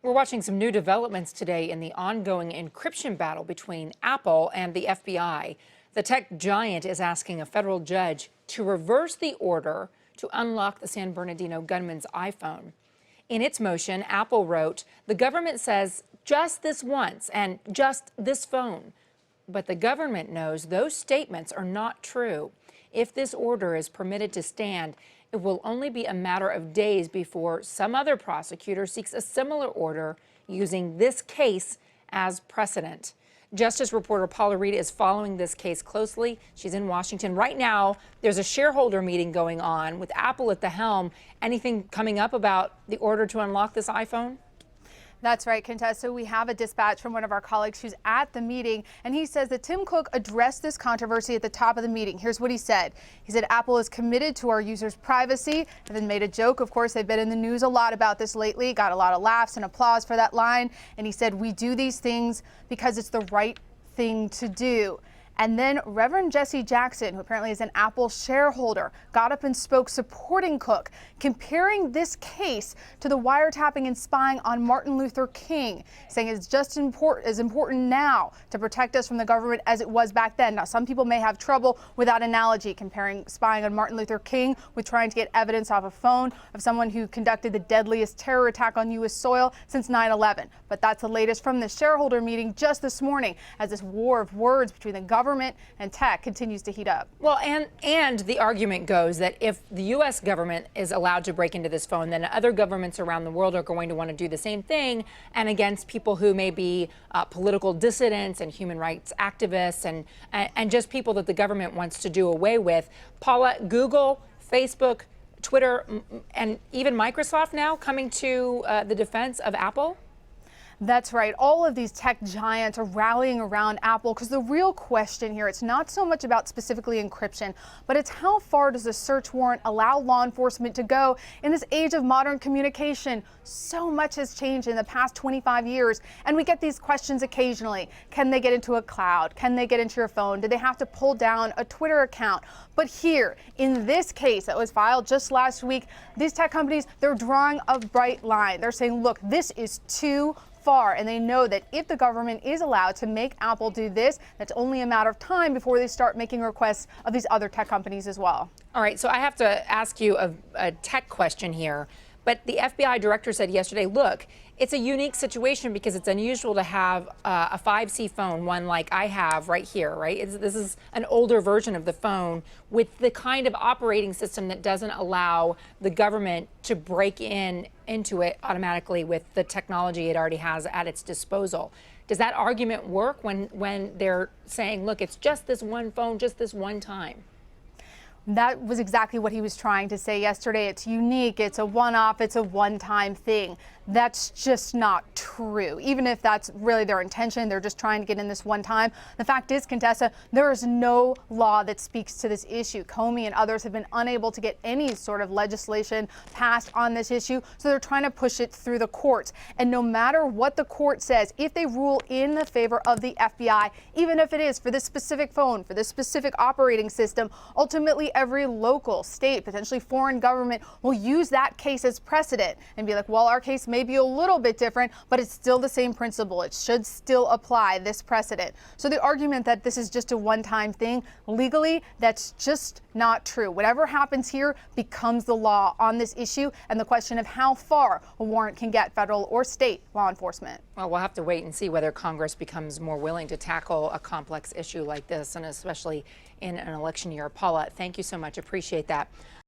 We're watching some new developments today in the ongoing encryption battle between Apple and the FBI. The tech giant is asking a federal judge to reverse the order to unlock the San Bernardino gunman's iPhone. In its motion, Apple wrote, "The government says just this once and just this phone." But the government knows those statements are not true. If this order is permitted to stand, it will only be a matter of days before some other prosecutor seeks a similar order using this case as precedent. Justice reporter Paula Reid is following this case closely. She's in Washington. Right now, there's a shareholder meeting going on with Apple at the helm. Anything coming up about the order to unlock this iPhone? That's right, Contessa. We have a dispatch from one of our colleagues who's at the meeting, and he says that Tim Cook addressed this controversy at the top of the meeting. Here's what he said. He said Apple is committed to our users' privacy, and then made a joke. Of course, they've been in the news a lot about this lately. Got a lot of laughs and applause for that line. And he said, "We do these things because it's the right thing to do." And then Reverend Jesse Jackson, who apparently is an Apple shareholder, got up and spoke supporting Cook, comparing this case to the wiretapping and spying on Martin Luther King, saying it's just as important now to protect us from the government as it was back then. Now, some people may have trouble with that analogy, comparing spying on Martin Luther King with trying to get evidence off a phone of someone who conducted the deadliest terror attack on U.S. soil since 9/11. But that's the latest from the shareholder meeting just this morning, as this war of words between the government and tech continues to heat up. Well, and the argument goes that if the U.S. government is allowed to break into this phone, then other governments around the world are going to want to do the same thing, and against people who may be political dissidents and human rights activists and just people that the government wants to do away with. Paula, Google, Facebook, Twitter, and even Microsoft now coming to the defense of Apple? That's right. All of these tech giants are rallying around Apple because the real question here, it's not so much about specifically encryption, but it's how far does a search warrant allow law enforcement to go in this age of modern communication? So much has changed in the past 25 years, and we get these questions occasionally. Can they get into a cloud? Can they get into your phone? Do they have to pull down a Twitter account? But here, in this case that was filed just last week, these tech companies, they're drawing a bright line. They're saying, look, this is too far, and they know that if the government is allowed to make Apple do this, that's only a matter of time before they start making requests of these other tech companies as well. All right, so I have to ask you a tech question here, but the FBI director said yesterday, look, it's a unique situation because it's unusual to have a 5C phone, one like I have right here, right? This is an older version of the phone with the kind of operating system that doesn't allow the government to break into it automatically with the technology it already has at its disposal. Does that argument work when they're saying, look, it's just this one phone, just this one time? That was exactly what he was trying to say yesterday. It's unique, it's a one-off, it's a one-time thing. That's just not true. Even if that's really their intention, they're just trying to get in this one time. The fact is, Contessa, there is no law that speaks to this issue. Comey and others have been unable to get any sort of legislation passed on this issue, so they're trying to push it through the courts. And no matter what the court says, if they rule in the favor of the FBI, even if it is for this specific phone, for this specific operating system, ultimately every local, state, potentially foreign government will use that case as precedent and be like, well, our case may be a little bit different, but it's still the same principle. It should still apply this precedent. So the argument that this is just a one-time thing, legally, that's just not true. Whatever happens here becomes the law on this issue, and the question of how far a warrant can get federal or state law enforcement. Well, we'll have to wait and see whether Congress becomes more willing to tackle a complex issue like this, and especially in an election year. Paula, thank you so much. Appreciate that.